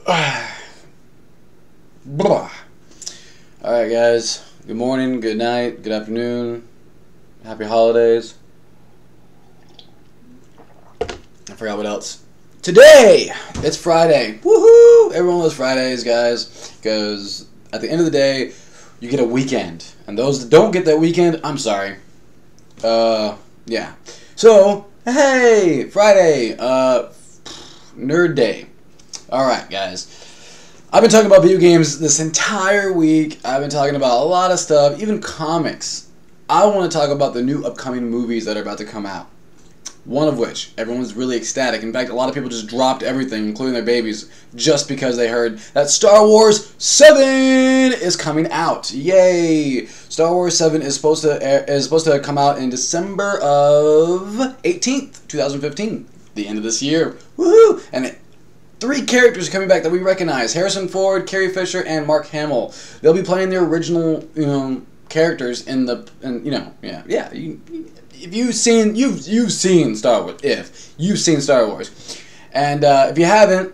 Blah. Alright, guys. Good morning, good night, good afternoon. Happy holidays. I forgot what else. Today! It's Friday. Woohoo! Everyone loves Fridays, guys. Because at the end of the day, you get a weekend. And those that don't get that weekend, I'm sorry. Yeah. So, hey! Friday. Nerd Day. Alright, guys. I've been talking about video games this entire week. I've been talking about a lot of stuff, even comics. I want to talk about the new upcoming movies that are about to come out. One of which, everyone's really ecstatic. In fact, a lot of people just dropped everything, including their babies, just because they heard that Star Wars 7 is coming out. Yay! Star Wars 7 is supposed to come out in December of 18th, 2015. The end of this year. Woohoo! And 3 characters are coming back that we recognize: Harrison Ford, Carrie Fisher, and Mark Hamill. They'll be playing their original, characters in the, if you've seen Star Wars, and if you haven't,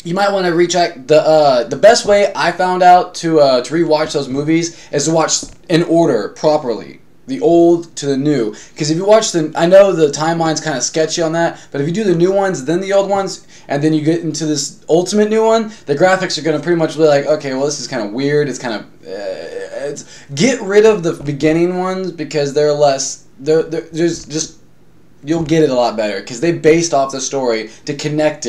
you might want to recheck the best way I found out to rewatch those movies is to watch in order properly. The old to the new. Because if you watch I know the timeline's kind of sketchy on that, but if you do the new ones, then the old ones, and then you get into this ultimate new one, the graphics are going to pretty much be like, okay, well, this is kind of weird. It's kind of, get rid of the beginning ones because there's just, you'll get it a lot better because they based off the story to reconnect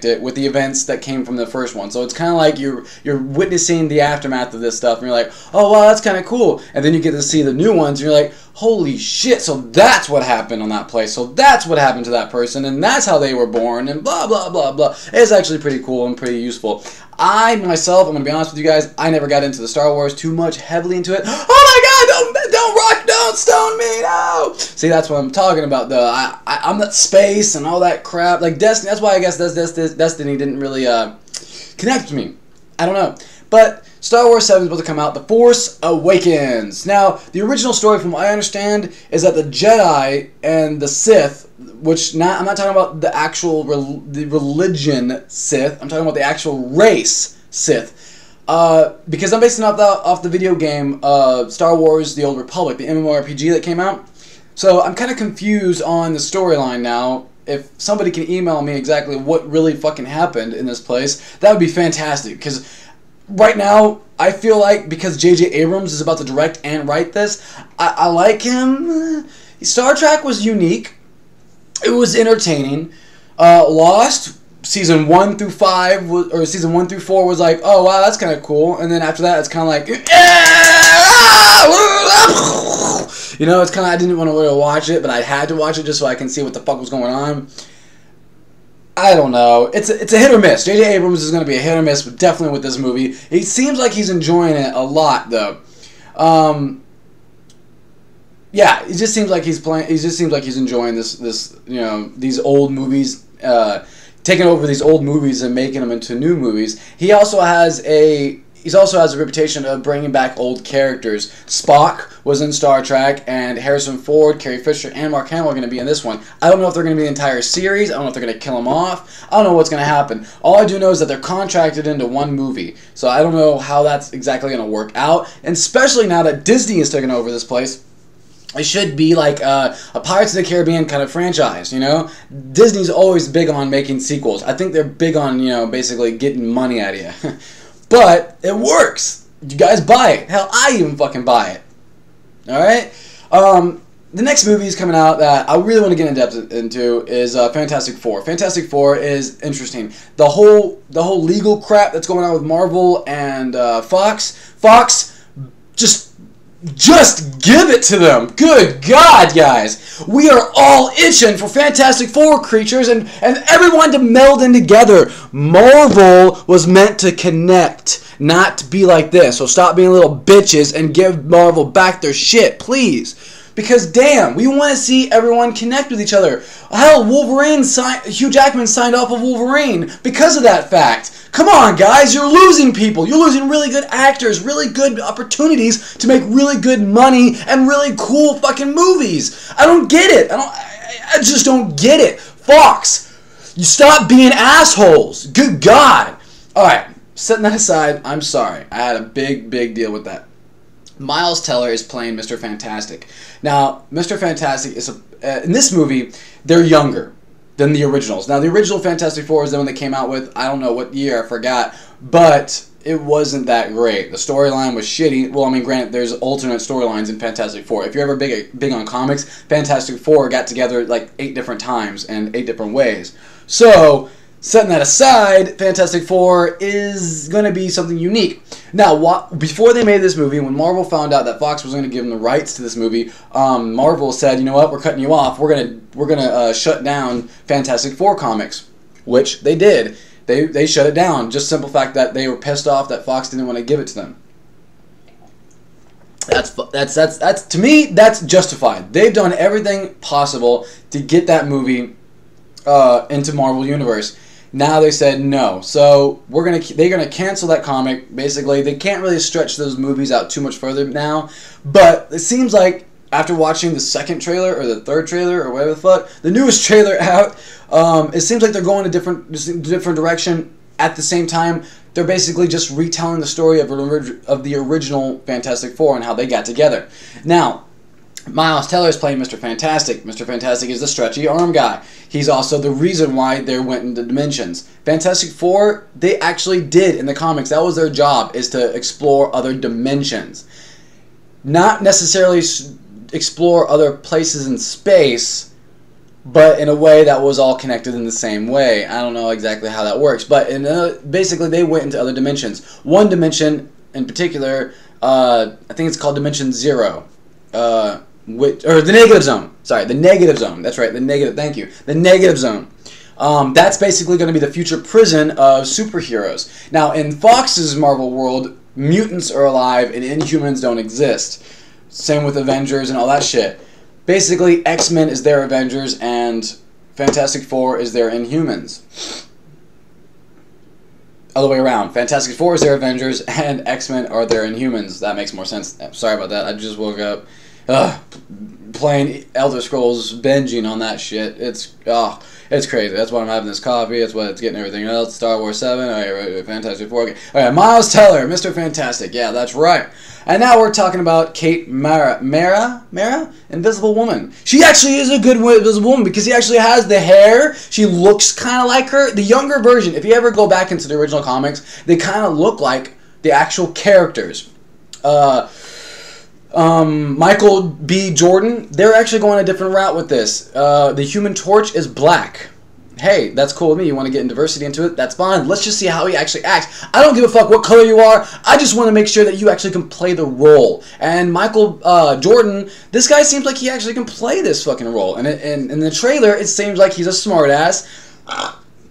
it with the events that came from the first one. So it's kind of like you're witnessing the aftermath of this stuff, and you're like, oh wow, that's kind of cool. And then you get to see the new ones, and you're like, holy shit! So that's what happened on that place. So that's what happened to that person, and that's how they were born, and blah blah blah blah. It's actually pretty cool and pretty useful. I myself, I'm gonna be honest with you guys, I never got into the Star Wars too much, heavily into it. Oh my God! Don't stone me, no! See, that's what I'm talking about, though. I'm not space and all that crap. Like Destiny, that's why I guess Destiny didn't really connect with me. I don't know. But Star Wars 7 is supposed to come out, The Force Awakens. Now, the original story, from what I understand, is that the Jedi and the Sith, I'm not talking about the actual the religion Sith, I'm talking about the actual race Sith. Because I'm basing it off the video game Star Wars The Old Republic, the MMORPG that came out. So I'm kind of confused on the storyline now. If somebody can email me exactly what really fucking happened in this place, that would be fantastic. Because right now, I feel like because J.J. Abrams is about to direct and write this, I like him. Star Trek was unique. It was entertaining. Lost, Season 1 through 5, or Season 1 through 4 was like, oh wow, that's kind of cool. And then after that, it's kind of like, it's kind of, I didn't want to really watch it, but I had to watch it just so I can see what the fuck was going on. I don't know. It's a hit or miss. J.J. Abrams is going to be a hit or miss, but definitely with this movie. It seems like he's enjoying it a lot, though. Yeah, it just seems like he's enjoying these old movies, taking over these old movies and making them into new movies. He also has a reputation of bringing back old characters. Spock was in Star Trek, and Harrison Ford, Carrie Fisher, and Mark Hamill are going to be in this one. I don't know if they're going to be the entire series. I don't know if they're going to kill them off. I don't know what's going to happen. All I do know is that they're contracted into one movie. So I don't know how that's exactly going to work out. And especially now that Disney is taking over this place, it should be like a Pirates of the Caribbean kind of franchise, Disney's always big on making sequels. I think they're big on, basically getting money out of you. But it works. You guys buy it. Hell, I even fucking buy it. Alright? The next movie is coming out that I really want to get in depth into is Fantastic Four. Fantastic Four is interesting. The whole legal crap that's going on with Marvel and Fox, just give it to them. Good God, guys. We are all itching for Fantastic Four creatures and everyone to meld in together. Marvel was meant to connect, not to be like this. So stop being little bitches and give Marvel back their shit, please. Because damn, we want to see everyone connect with each other. Hell, Hugh Jackman signed off of Wolverine because of that fact. Come on, guys, you're losing people. You're losing really good actors, really good opportunities to make really good money and really cool fucking movies. I don't get it. I just don't get it. Fox, You stop being assholes. Good God. All right, setting that aside, I'm sorry. I had a big deal with that. Miles Teller is playing Mr. Fantastic. Now, Mr. Fantastic is in this movie, they're younger than the originals. Now, the original Fantastic Four is the one they came out with, I don't know what year, I forgot, but it wasn't that great. The storyline was shitty. Well, I mean, granted, there's alternate storylines in Fantastic Four. If you're ever big on comics, Fantastic Four got together like 8 different times and 8 different ways. So, setting that aside, Fantastic Four is going to be something unique. Now, before they made this movie, when Marvel found out that Fox was going to give them the rights to this movie, Marvel said, you know what, we're cutting you off. We're gonna shut down Fantastic Four comics, which they did. They shut it down. Just simple fact that they were pissed off that Fox didn't want to give it to them. That's to me, that's justified. They've done everything possible to get that movie into Marvel Universe. Now they said no. So they're gonna cancel that comic. Basically, they can't really stretch those movies out too much further now. But it seems like after watching the second trailer or the third trailer or whatever the fuck, the newest trailer out, it seems like they're going a different direction. At the same time, they're basically just retelling the story of the original Fantastic Four and how they got together. Now, Miles Teller is playing Mr. Fantastic. Mr. Fantastic is the stretchy arm guy. He's also the reason why they went into dimensions. Fantastic Four, they actually did in the comics. That was their job, is to explore other dimensions. Not necessarily explore other places in space, but in a way that was all connected in the same way. I don't know exactly how that works, but basically they went into other dimensions. One dimension in particular, I think it's called Dimension Zero. Or the negative zone. Sorry, the negative zone. That's right, the negative. Thank you. The negative zone. That's basically going to be the future prison of superheroes. Now, in Fox's Marvel world, mutants are alive and Inhumans don't exist. Same with Avengers and all that shit. Basically, X-Men is their Avengers and Fantastic Four is their Inhumans. Other way around. Fantastic Four is their Avengers and X-Men are their Inhumans. That makes more sense. Sorry about that. I just woke up playing Elder Scrolls, binging on that shit. It's crazy. That's why I'm having this coffee. That's why it's getting everything else. Star Wars 7. Alright, Fantastic Four. Okay. Alright, Miles Teller, Mr. Fantastic. Yeah, that's right. And now we're talking about Kate Mara, Invisible Woman. She actually is a good Invisible Woman because she actually has the hair. She looks kind of like her. The younger version, if you ever go back into the original comics, they kind of look like the actual characters. Michael B. Jordan, they're actually going a different route with this. The Human Torch is black. Hey, that's cool with me. You want to get diversity into it? That's fine. Let's just see how he actually acts. I don't give a fuck what color you are. I just want to make sure that you actually can play the role. And Michael Jordan, this guy seems like he actually can play this fucking role. And in the trailer, it seems like he's a smartass.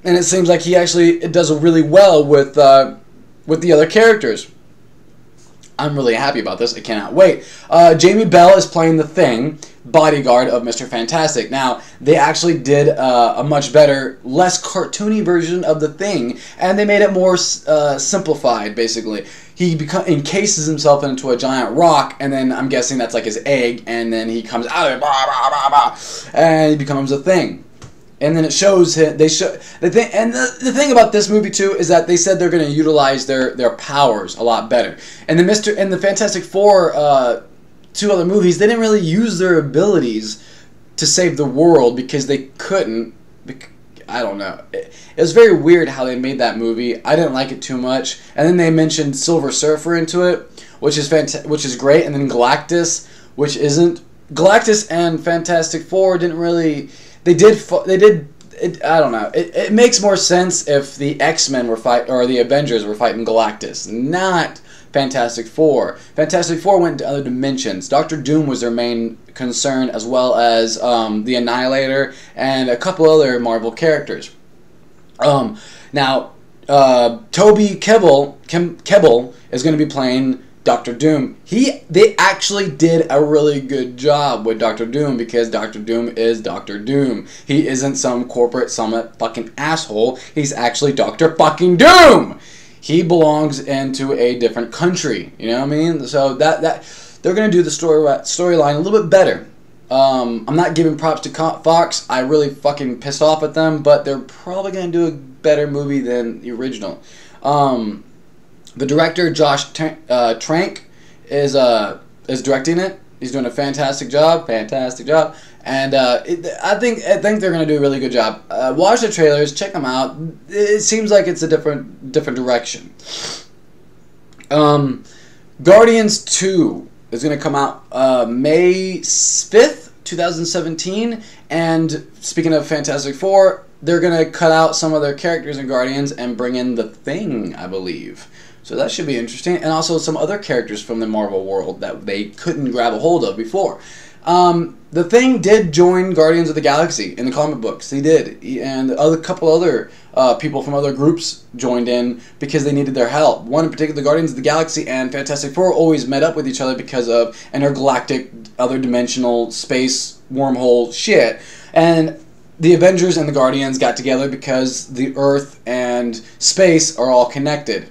And it seems like he actually does really well with the other characters. I'm really happy about this. I cannot wait. Jamie Bell is playing the Thing, bodyguard of Mr. Fantastic. Now, they actually did a much better, less cartoony version of the Thing, and they made it more simplified, basically. He encases himself into a giant rock, and then I'm guessing that's like his egg, and then he comes out of it, blah, blah, blah, blah, and he becomes a Thing. And then it shows him. The thing about this movie too is that they said they're going to utilize their powers a lot better. And the Fantastic Four, 2 other movies, they didn't really use their abilities to save the world because they couldn't. I don't know. It was very weird how they made that movie. I didn't like it too much. And then they mentioned Silver Surfer into it, which is great. And then Galactus, which isn't. Galactus and Fantastic Four didn't really. They did. I don't know. It makes more sense if the X-Men or the Avengers were fighting Galactus, not Fantastic Four. Fantastic Four went to other dimensions. Doctor Doom was their main concern, as well as the Annihilator and a couple other Marvel characters. Now, Toby Kebbell is going to be playing Doctor Doom. They actually did a really good job with Doctor Doom because Doctor Doom is Doctor Doom. He isn't some corporate summit fucking asshole. He's actually Doctor fucking Doom. He belongs into a different country. You know what I mean? So that they're gonna do the storyline a little bit better. I'm not giving props to Fox. I really fucking pissed off at them, but they're probably going to do a better movie than the original. The director, Josh Trank, is directing it. He's doing a fantastic job. And I think they're going to do a really good job. Watch the trailers. Check them out. It seems like it's a different direction. Guardians 2 is going to come out May 5th, 2017. And speaking of Fantastic Four, they're going to cut out some of their characters in Guardians and bring in The Thing, I believe. So that should be interesting. And also some other characters from the Marvel world that they couldn't grab a hold of before. The Thing did join Guardians of the Galaxy in the comic books. He did. And a couple other people from other groups joined in because they needed their help. One in particular, the Guardians of the Galaxy and Fantastic Four always met up with each other because of intergalactic, other dimensional, space, wormhole shit. And the Avengers and the Guardians got together because the Earth and space are all connected.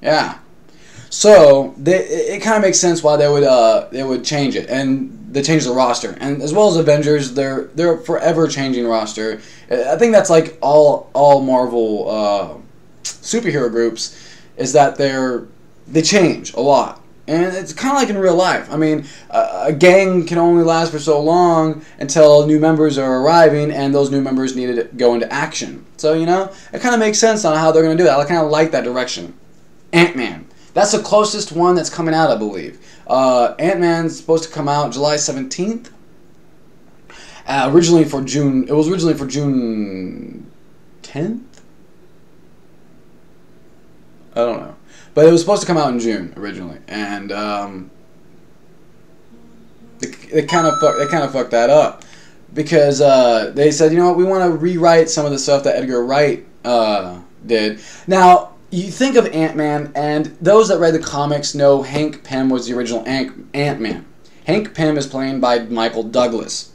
Yeah. So it kind of makes sense why they would change it, and they change the roster, and as well as Avengers, they're forever changing roster. I think that's like all Marvel superhero groups, is that they change a lot, and it's kind of like in real life. I mean, a gang can only last for so long until new members are arriving, and those new members need to go into action. So it kind of makes sense on how they're going to do that. I kind of like that direction. Ant-Man. That's the closest one that's coming out, I believe. Ant-Man's supposed to come out July 17th. Originally for June. It was originally for June 10th? I don't know. But it was supposed to come out in June originally. And they kind of fucked that up. Because they said, you know what, we want to rewrite some of the stuff that Edgar Wright did. Now, you think of Ant-Man, and those that read the comics know Hank Pym was the original Ant-Man. Hank Pym is played by Michael Douglas.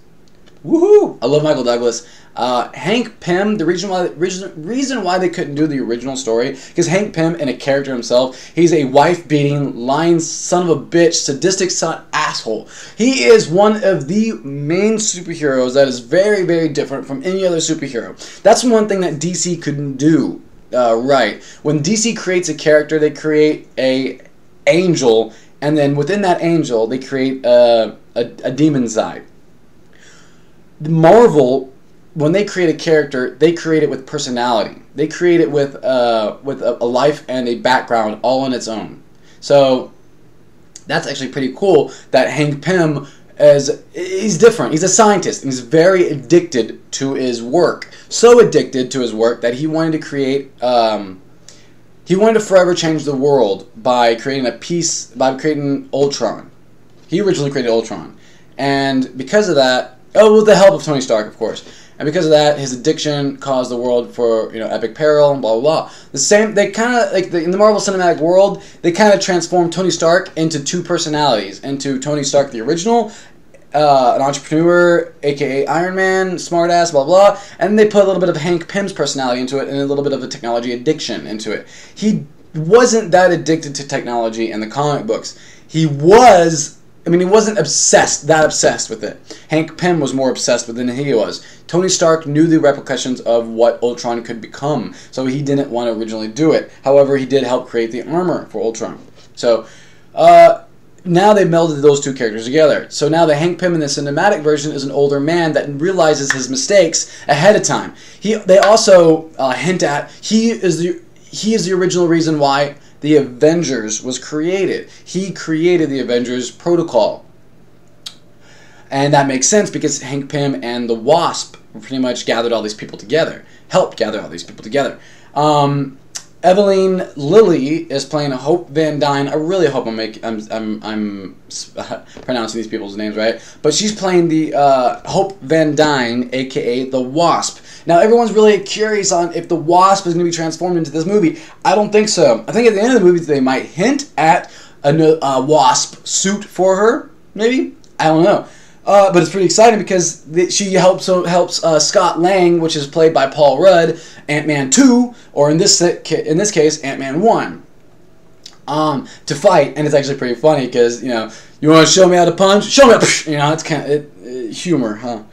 Woohoo! I love Michael Douglas. Hank Pym, the reason why they couldn't do the original story, because Hank Pym, in a character himself, he's a wife-beating, lying son of a bitch, sadistic son asshole. He is one of the main superheroes that is very, very different from any other superhero. That's one thing that DC couldn't do. Right. When DC creates a character, they create a angel, and then within that angel, they create a demon side. Marvel, when they create a character, they create it with personality. They create it with a life and a background all on its own. So that's actually pretty cool that Hank Pym he's different. He's a scientist, and he's very addicted to his work. So addicted to his work that he wanted to create. He wanted to forever change the world by creating Ultron. He originally created Ultron, and because of that, with the help of Tony Stark, of course. And because of that, his addiction caused the world for epic peril and blah blah blah. The same, they kind of in the Marvel Cinematic world, they kind of transformed Tony Stark into two personalities, into Tony Stark the original, an entrepreneur, aka Iron Man, smartass, blah blah, and they put a little bit of Hank Pym's personality into it and a little bit of a technology addiction into it. He wasn't that addicted to technology in the comic books. He wasn't that obsessed with it. Hank Pym was more obsessed with it than he was. Tony Stark knew the repercussions of what Ultron could become, so he didn't want to originally do it. However, he did help create the armor for Ultron. So, now they melded those two characters together. So now the Hank Pym in the cinematic version is an older man that realizes his mistakes ahead of time. They also hint at he is the original reason why the Avengers was created. He created the Avengers Protocol. And that makes sense because Hank Pym and the Wasp pretty much gathered all these people together. Helped gather all these people together. Evelyn Lilly is playing Hope Van Dyne. I really hope I'm pronouncing these people's names right. But she's playing the Hope Van Dyne, aka the Wasp. Now everyone's really curious on if the Wasp is going to be transformed into this movie. I don't think so. I think at the end of the movie they might hint at a Wasp suit for her. Maybe, I don't know. But it's pretty exciting because she helps Scott Lang, which is played by Paul Rudd, Ant-Man 2, or in this case, Ant-Man 1. to fight, and it's actually pretty funny because, you know, you want to show me how to punch? Show me, you know, it's kind of humor, huh?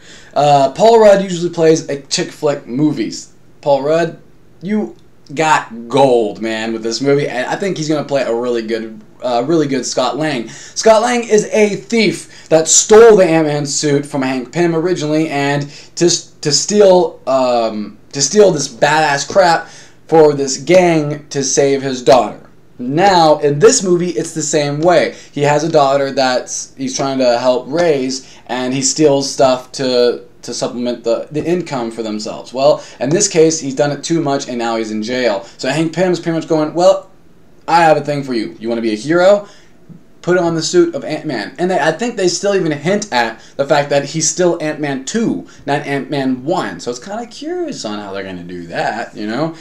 Paul Rudd usually plays a chick flick movies. Paul Rudd, you got gold, man, with this movie, and I think he's going to play a really good Scott Lang. Scott Lang is a thief that stole the Ant-Man suit from Hank Pym originally, and to steal this badass crap for this gang to save his daughter. Now, in this movie, it's the same way. He has a daughter that he's trying to help raise, and he steals stuff to supplement the income for themselves. Well, in this case, he's done it too much, and now he's in jail. So Hank Pym's pretty much going, well, I have a thing for you. You want to be a hero? Put on the suit of Ant-Man. And I think they still even hint at the fact that he's still Ant-Man 2, not Ant-Man 1. So it's kind of curious on how they're going to do that, you know?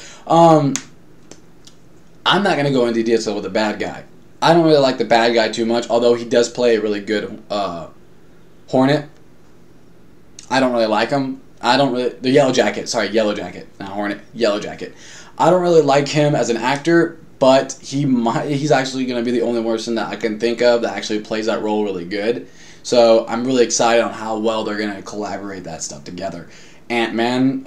I'm not going to go into detail with the bad guy. I don't really like the bad guy too much, although he does play a really good Hornet. I don't really like him. The Yellow Jacket. Sorry, Yellow Jacket. Not Hornet. Yellow Jacket. I don't really like him as an actor, but he's actually going to be the only person that I can think of that actually plays that role really good. So I'm really excited on how well they're going to collaborate that stuff together. Ant-Man,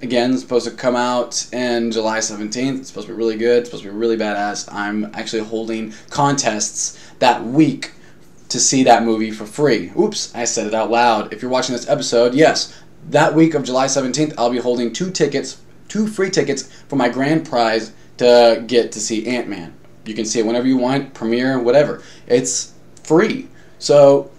again, is supposed to come out in July 17th. It's supposed to be really good. It's supposed to be really badass. I'm actually holding contests that week to see that movie for free. Oops, I said it out loud. If you're watching this episode, yes, that week of July 17th, I'll be holding two free tickets for my grand prize to get to see Ant-Man. You can see it whenever you want, premiere, whatever. It's free. So,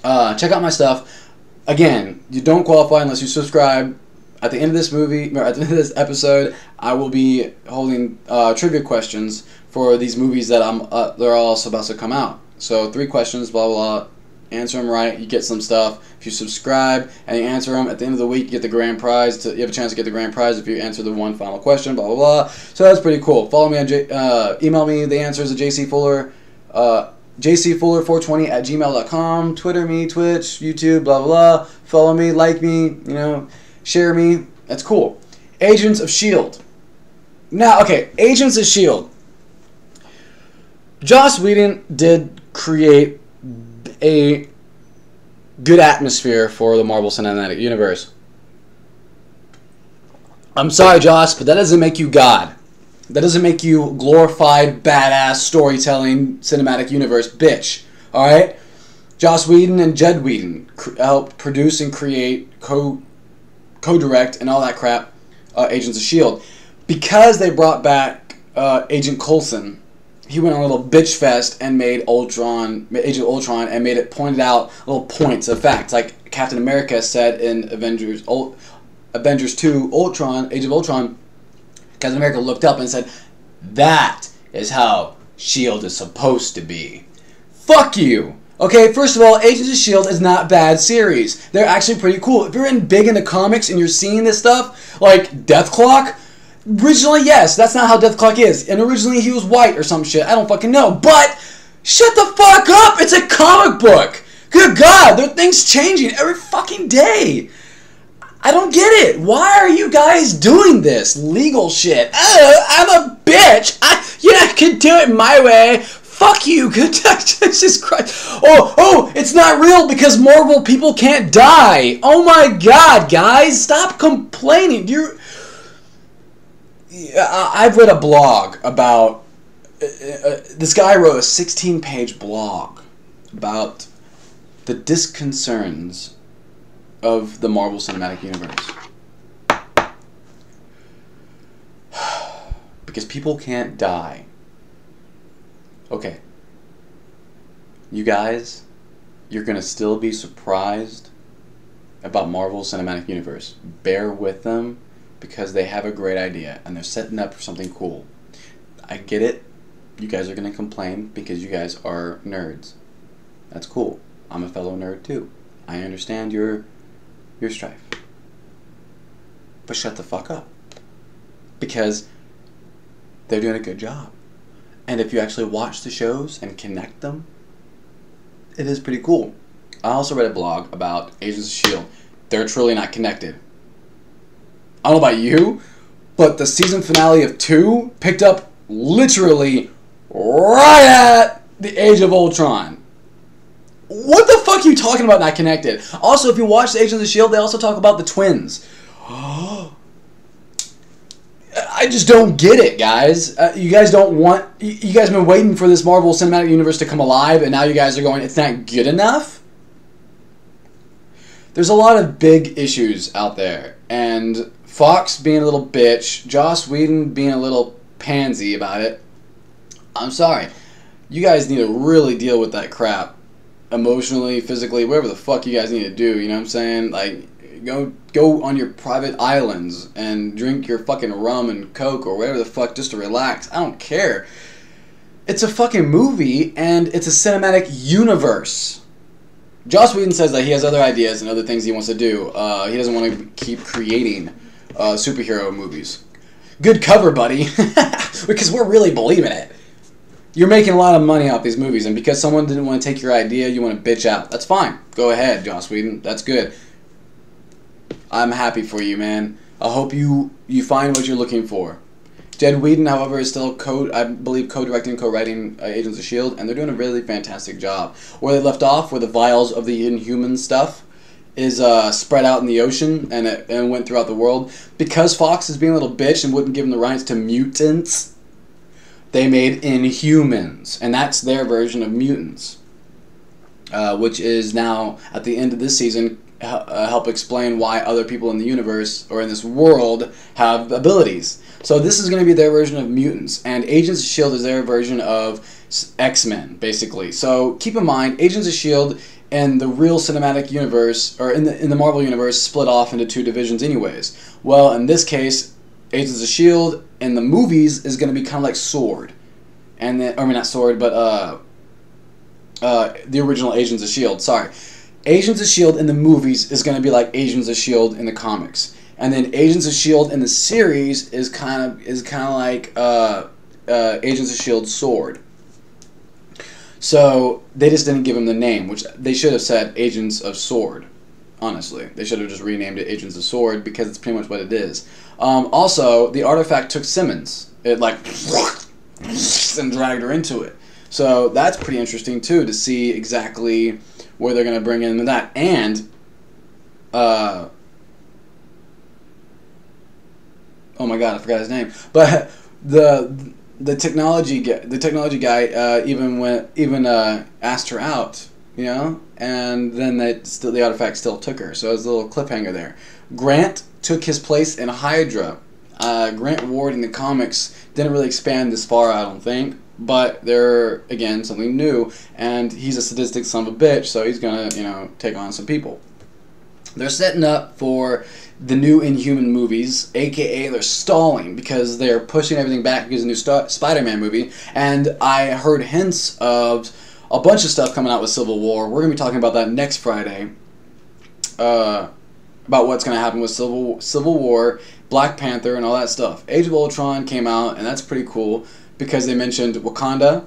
check out my stuff. Again, you don't qualify unless you subscribe. At the end of this movie, or at the end of this episode, I will be holding trivia questions for these movies that they're all supposed to come out. So 3 questions, blah, blah, blah. Answer them right, you get some stuff. If you subscribe and you answer them, at the end of the week, you get the grand prize. You have a chance to get the grand prize if you answer the one final question, blah, blah, blah. So that's pretty cool. Follow me on, email me the answers at jcfuller, jcfuller420@gmail.com. Twitter me, Twitch, YouTube, blah, blah, blah. Follow me, like me, you know, share me. That's cool. Agents of S.H.I.E.L.D. Now, okay, Agents of S.H.I.E.L.D. Joss Whedon did create a good atmosphere for the Marvel Cinematic Universe. I'm sorry, Joss, but that doesn't make you God. That doesn't make you glorified, badass, storytelling, cinematic universe bitch. Alright? Joss Whedon and Jed Whedon helped produce and create, co-direct, and all that crap, Agents of S.H.I.E.L.D. Because they brought back Agent Coulson, he went on a little bitch fest and made Agent Ultron, and made it pointed out little points of facts. Like Captain America said in Avengers 2, Ultron, Age of Ultron, Captain America looked up and said, "That is how S.H.I.E.L.D. is supposed to be." Fuck you! Okay, first of all, Agents of S.H.I.E.L.D. is not a bad series. They're actually pretty cool. If you're big into comics and you're seeing this stuff, like Death Clock, originally, yes, that's not how Death Clock is. And originally he was white or some shit. I don't fucking know. But, shut the fuck up! It's a comic book! Good God, there are things changing every fucking day. I don't get it. Why are you guys doing this legal shit? Oh, I'm a bitch. I can do it my way. Fuck you. Jesus Christ. Oh, it's not real because Marvel people can't die. Oh my God, guys. Stop complaining. I've read a blog about... this guy wrote a 16-page blog about the disconcerns of the Marvel Cinematic Universe. Because people can't die. Okay. You guys, you're going to still be surprised about Marvel Cinematic Universe. Bear with them because they have a great idea and they're setting up for something cool. I get it. You guys are going to complain because you guys are nerds. That's cool. I'm a fellow nerd too. I understand your strife. But shut the fuck up. Because they're doing a good job. And if you actually watch the shows and connect them, it is pretty cool. I also read a blog about Agents of S.H.I.E.L.D. They're truly not connected. I don't know about you, but the season finale of 2 picked up literally right at the Age of Ultron. What the fuck are you talking about not connected? Also, if you watch Agents of S.H.I.E.L.D., they also talk about the twins. I just don't get it, guys. You guys don't want... You guys have been waiting for this Marvel Cinematic Universe to come alive, and now you guys are going, it's not good enough? There's a lot of big issues out there, and Fox being a little bitch, Joss Whedon being a little pansy about it. I'm sorry. You guys need to really deal with that crap. Emotionally, physically, whatever the fuck you guys need to do, you know what I'm saying? Like, go on your private islands and drink your fucking rum and coke or whatever the fuck just to relax. I don't care. It's a fucking movie, and it's a cinematic universe. Joss Whedon says that he has other ideas and other things he wants to do. He doesn't want to keep creating superhero movies. Good cover, buddy. Because we're really believing it. You're making a lot of money off these movies, and because someone didn't want to take your idea, you want to bitch out. That's fine. Go ahead, Joss Whedon. That's good. I'm happy for you, man. I hope you find what you're looking for. Jed Whedon, however, is still co-directing and co-writing Agents of S.H.I.E.L.D., and they're doing a really fantastic job. Where they left off, where the vials of the Inhuman stuff is spread out in the ocean and it went throughout the world, because Fox is being a little bitch and wouldn't give them the rights to mutants, they made Inhumans, and that's their version of mutants, which is now, at the end of this season, help explain why other people in the universe, or in this world, have abilities. So this is going to be their version of mutants, and Agents of S.H.I.E.L.D. is their version of X-Men, basically. So keep in mind, Agents of S.H.I.E.L.D. and the real cinematic universe, or in the Marvel universe, split off into two divisions anyways. Well, in this case, Agents of S.H.I.E.L.D. in the movies is going to be kind of like S.W.O.R.D. And then, I mean, not S.W.O.R.D., but the original Agents of S.H.I.E.L.D., sorry. Agents of S.H.I.E.L.D. in the movies is going to be like Agents of S.H.I.E.L.D. in the comics. And then Agents of S.H.I.E.L.D. in the series is kind of like Agents of S.H.I.E.L.D. S.W.O.R.D. So they just didn't give him the name, which they should have said Agents of S.W.O.R.D. Honestly, they should have just renamed it Agents of S.W.O.R.D. because it's pretty much what it is. Also, the artifact took Simmons. It like and dragged her into it. So that's pretty interesting too, to see exactly where they're going to bring in that. And oh my god, I forgot his name. But the technology guy even asked her out, you know, and then the artifact still took her. So there's a little cliffhanger there. Grant took his place in Hydra. Grant Ward in the comics didn't really expand this far, I don't think. But they're, again, something new, and he's a sadistic son of a bitch, so he's gonna, you know, take on some people. They're setting up for the new Inhuman movies, aka they're stalling because they're pushing everything back because of the new Spider-Man movie, and I heard hints of a bunch of stuff coming out with Civil War. We're gonna be talking about that next Friday, about what's gonna happen with Civil War, Black Panther, and all that stuff. Age of Ultron came out, and that's pretty cool, because they mentioned Wakanda,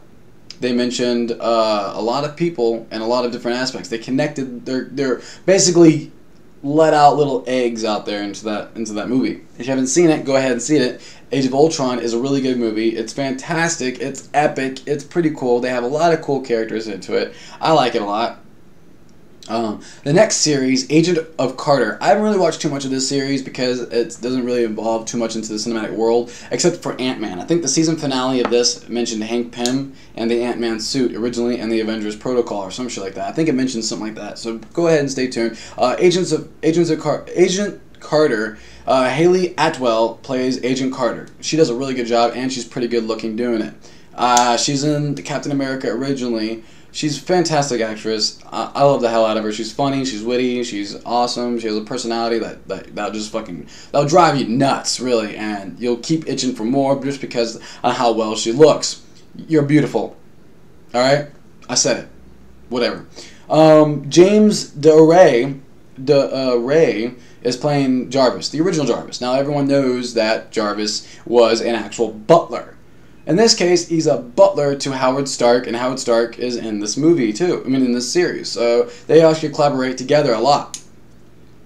they mentioned a lot of people and a lot of different aspects. They connected, they're basically let out little eggs out there into that movie. If you haven't seen it, go ahead and see it. Age of Ultron is a really good movie. It's fantastic. It's epic. It's pretty cool. They have a lot of cool characters into it. I like it a lot. The next series, Agent of Carter. I haven't really watched too much of this series because it doesn't really involve too much into the cinematic world, except for Ant-Man. I think the season finale of this mentioned Hank Pym and the Ant-Man suit originally, and the Avengers Protocol or some shit like that. I think it mentioned something like that. So go ahead and stay tuned. Agent Carter. Haley Atwell plays Agent Carter. She does a really good job, and she's pretty good looking doing it. She's in Captain America originally. She's a fantastic actress. I love the hell out of her. She's funny, she's witty, she's awesome. She has a personality that'll just that'll drive you nuts, really, and you'll keep itching for more just because of how well she looks. You're beautiful. Alright? I said it. Whatever. James DeRay is playing Jarvis, the original Jarvis. Now everyone knows that Jarvis was an actual butler. In this case, he's a butler to Howard Stark, and Howard Stark is in this movie too. I mean, in this series. So they actually collaborate together a lot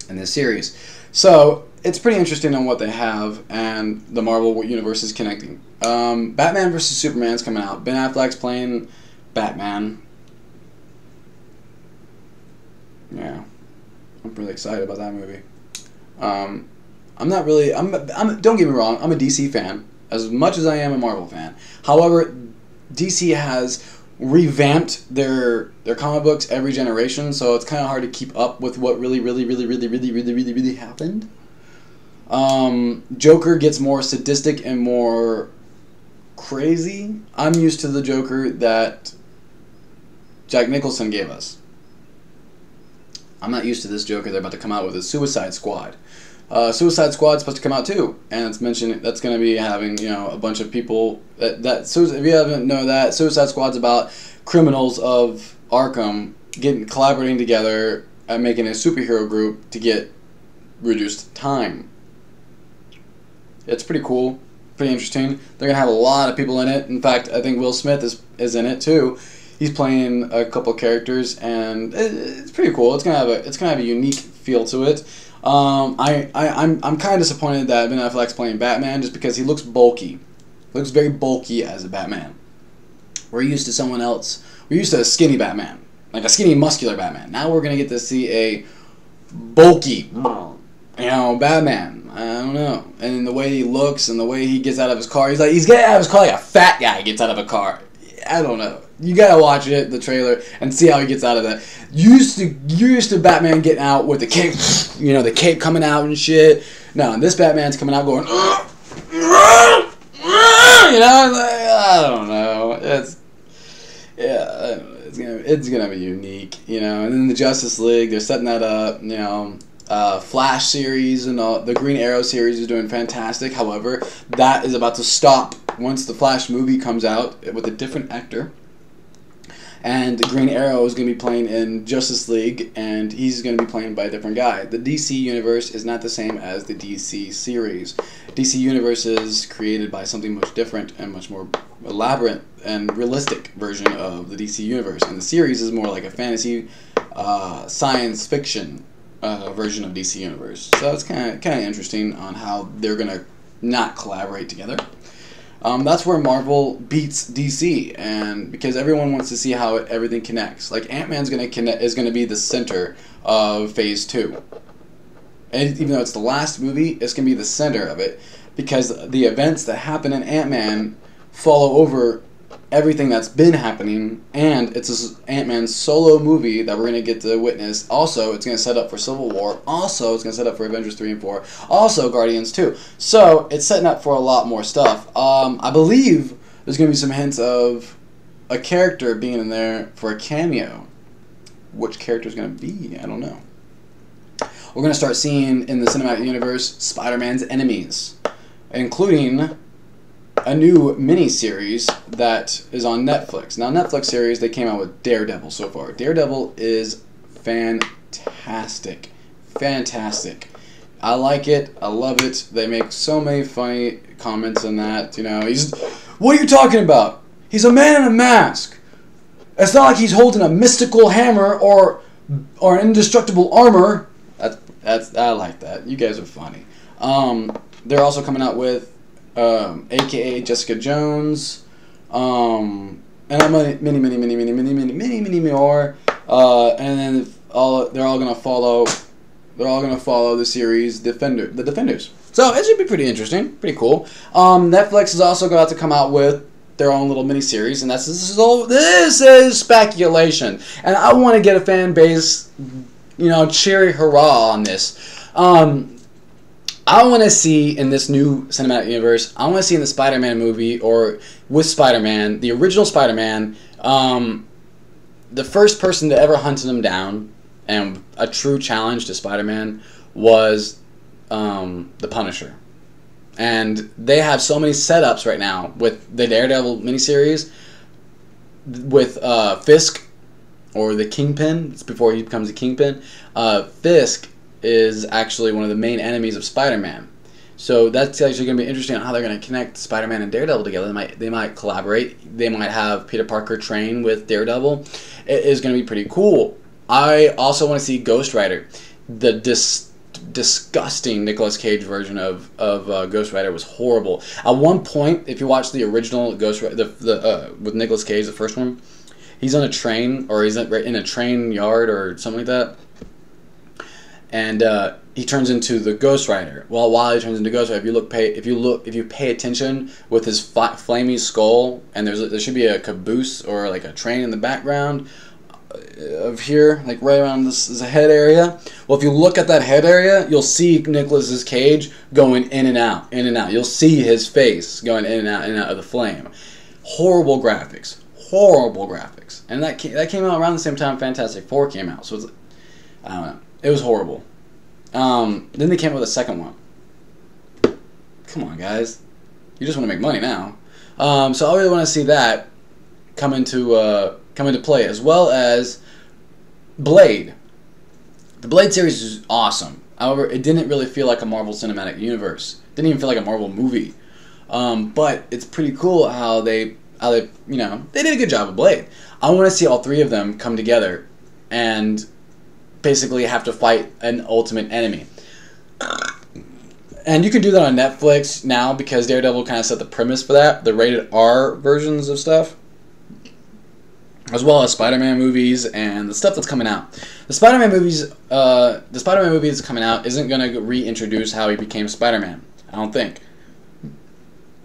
in this series. So it's pretty interesting on what they have, and the Marvel universe is connecting. Batman vs Superman's coming out. Ben Affleck's playing Batman. Yeah, I'm really excited about that movie. I'm not really. Don't get me wrong. I'm a DC fan as much as I am a Marvel fan. However, DC has revamped their comic books every generation, so it's kind of hard to keep up with what really happened. Joker gets more sadistic and more crazy. I'm used to the Joker that Jack Nicholson gave us. I'm not used to this Joker they're about to come out with, a Suicide Squad. Suicide Squad's supposed to come out too, and it's mentioned that's going to be having, you know, a bunch of people so if you haven't know that, Suicide Squad's about criminals of Arkham collaborating together and making a superhero group to get reduced time. It's pretty cool, pretty interesting. They're gonna have a lot of people in it. In fact, I think Will Smith is in it too. He's playing a couple characters, and it's pretty cool. It's gonna have a unique feel to it. I'm kind of disappointed that Ben Affleck's playing Batman just because he looks bulky. Looks very bulky as a Batman. We're used to someone else. We're used to a skinny Batman, like a skinny, muscular Batman. Now we're gonna get to see a bulky, Batman. I don't know. And the way he looks and the way he gets out of his car, he's getting out of his car like a fat guy gets out of a car. I don't know. You gotta watch it, the trailer, and see how he gets out of that. You're used to Batman getting out with the cape, the cape coming out and shit. No, this Batman's coming out going, I don't know. It's gonna be unique, And then the Justice League, they're setting that up, Flash series and the Green Arrow series is doing fantastic. However, that is about to stop once the Flash movie comes out with a different actor. And Green Arrow is going to be playing in Justice League, and he's going to be playing by a different guy. The DC Universe is not the same as the DC series. DC Universe is created by something much different and much more elaborate and realistic version of the DC Universe. And the series is more like a fantasy, science fiction version of DC Universe. So it's kind of interesting on how they're going to not collaborate together. That's where Marvel beats DC, and because everyone wants to see how everything connects. Like Ant-Man's is going to be the center of Phase 2. And even though it's the last movie, it's going to be the center of it because the events that happen in Ant-Man follow over everything that's been happening, and it's Ant-Man's solo movie that we're going to get to witness. Also, it's going to set up for Civil War. Also, it's going to set up for Avengers 3 and 4. Also, Guardians 2. So, it's setting up for a lot more stuff. I believe there's going to be some hints of a character being in there for a cameo. Which character is going to be? I don't know. We're going to start seeing in the cinematic universe Spider-Man's enemies, including a new mini-series that is on Netflix. Now, Netflix series, they came out with Daredevil so far. Daredevil is fantastic. Fantastic. I like it. I love it. They make so many funny comments on that. What are you talking about? He's a man in a mask. It's not like he's holding a mystical hammer or an indestructible armor. I like that. You guys are funny. They're also coming out with AKA Jessica Jones, and many more. And then they're all gonna follow the series The Defenders. So it should be pretty interesting, pretty cool. Netflix is also about to come out with their own little mini series, and this is speculation, and I want to get a fan base, cheery hurrah on this. I want to see in this new cinematic universe, I want to see in the Spider-Man movie, or with Spider-Man, the original Spider-Man, the first person to ever hunt him down, and a true challenge to Spider-Man, was the Punisher. And they have so many setups right now with the Daredevil miniseries, with Fisk, or the Kingpin. It's before he becomes a Kingpin. Fisk is actually one of the main enemies of Spider-Man. So that's actually going to be interesting on how they're going to connect Spider-Man and Daredevil together. They might collaborate. They might have Peter Parker train with Daredevil. It is going to be pretty cool. I also want to see Ghost Rider. The disgusting Nicolas Cage version of Ghost Rider was horrible. At one point, if you watch the original Ghost Rider, with Nicolas Cage, the first one, he's on a train, or he's in a train yard or something like that, and he turns into the Ghost Rider. Well, while he turns into Ghost Rider, if you pay attention with his flaming skull, and there should be a caboose or like a train in the background of here, like right around this head area. Well, if you look at that head area, you'll see Nicolas Cage going in and out, in and out. You'll see his face going in and out of the flame. Horrible graphics, and that came out around the same time Fantastic Four came out. So I don't know, it was horrible. Then they came up with a second one. Come on, guys, you just want to make money now. So I really want to see that come into play, as well as Blade. The Blade series is awesome. However, it didn't really feel like a Marvel Cinematic Universe. It didn't even feel like a Marvel movie. But it's pretty cool how they did a good job with Blade. I want to see all three of them come together and basically have to fight an ultimate enemy. And you can do that on Netflix now because Daredevil kind of set the premise for that, the rated R versions of stuff, as well as Spider-Man movies and the stuff that's coming out. The Spider-Man movie that's coming out isn't going to reintroduce how he became Spider-Man, I don't think.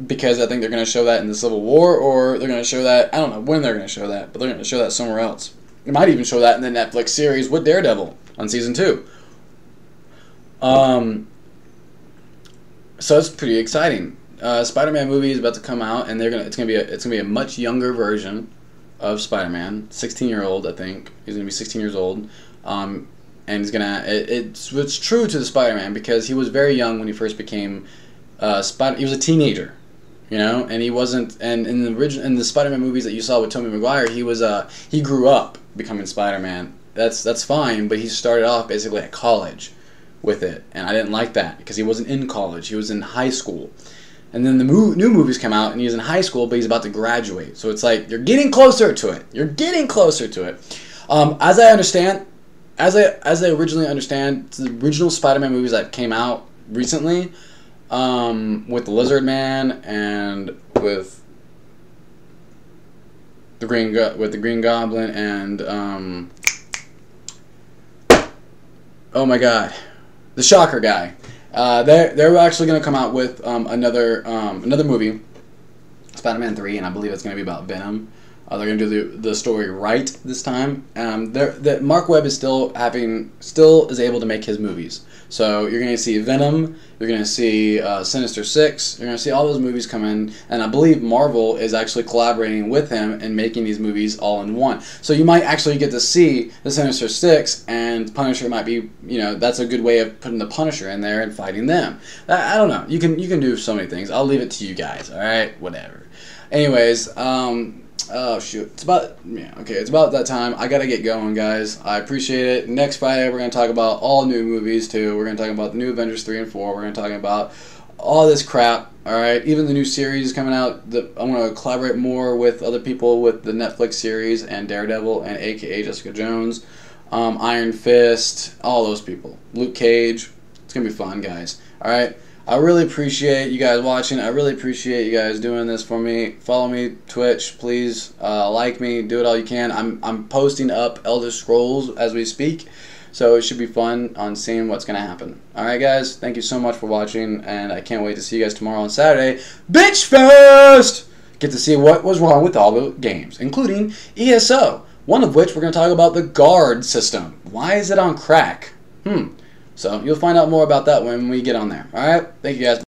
Because I think they're going to show that in the Civil War, or they're going to show that, I don't know when they're going to show that, but they're going to show that somewhere else. They might even show that in the Netflix series with Daredevil on season 2. So it's pretty exciting. Spider-Man movie is about to come out, and it's gonna be a much younger version of Spider-Man, 16-year-old, I think. He's gonna be 16 years old, and it's true to the Spider-Man because he was very young when he first became he was a teenager, and he wasn't. And in the Spider-Man movies that you saw with Tobey Maguire, he grew up becoming Spider-Man. That's fine, but he started off basically at college with it, and I didn't like that because he wasn't in college; he was in high school. And then the new movies come out, and he's in high school, but he's about to graduate. So it's like you're getting closer to it. You're getting closer to it. As I originally understand, the original Spider-Man movies that came out recently, with the Lizard Man and with the Green Goblin and oh my God, the Shocker guy. They're actually going to come out with another movie, Spider-Man 3, and I believe it's going to be about Venom. They're going to do the story right this time. Mark Webb is still is able to make his movies. So you're going to see Venom, you're going to see Sinister Six, you're going to see all those movies come in, and I believe Marvel is actually collaborating with him and making these movies all in one. So you might actually get to see the Sinister Six, and Punisher might be, that's a good way of putting the Punisher in there and fighting them. I don't know. You can do so many things. I'll leave it to you guys. All right, whatever. Anyways, oh shoot, it's about that time. I gotta get going, guys. I appreciate it. Next Friday we're gonna talk about all new movies too. We're gonna talk about the new Avengers 3 and 4. We're gonna talk about all this crap. All right, even the new series coming out. I'm gonna collaborate more with other people with the Netflix series and Daredevil and AKA Jessica Jones, Iron Fist, all those people. Luke Cage. It's gonna be fun, guys. All right. I really appreciate you guys watching. I really appreciate you guys doing this for me. Follow me, Twitch, please. Like me, do it all you can. I'm posting up Elder Scrolls as we speak, so it should be fun on seeing what's gonna happen. All right, guys. Thank you so much for watching, and I can't wait to see you guys tomorrow on Saturday, Bitch Fest. Get to see what was wrong with all the games, including ESO. One of which we're gonna talk about the guard system. Why is it on crack? So you'll find out more about that when we get on there. All right? Thank you, guys.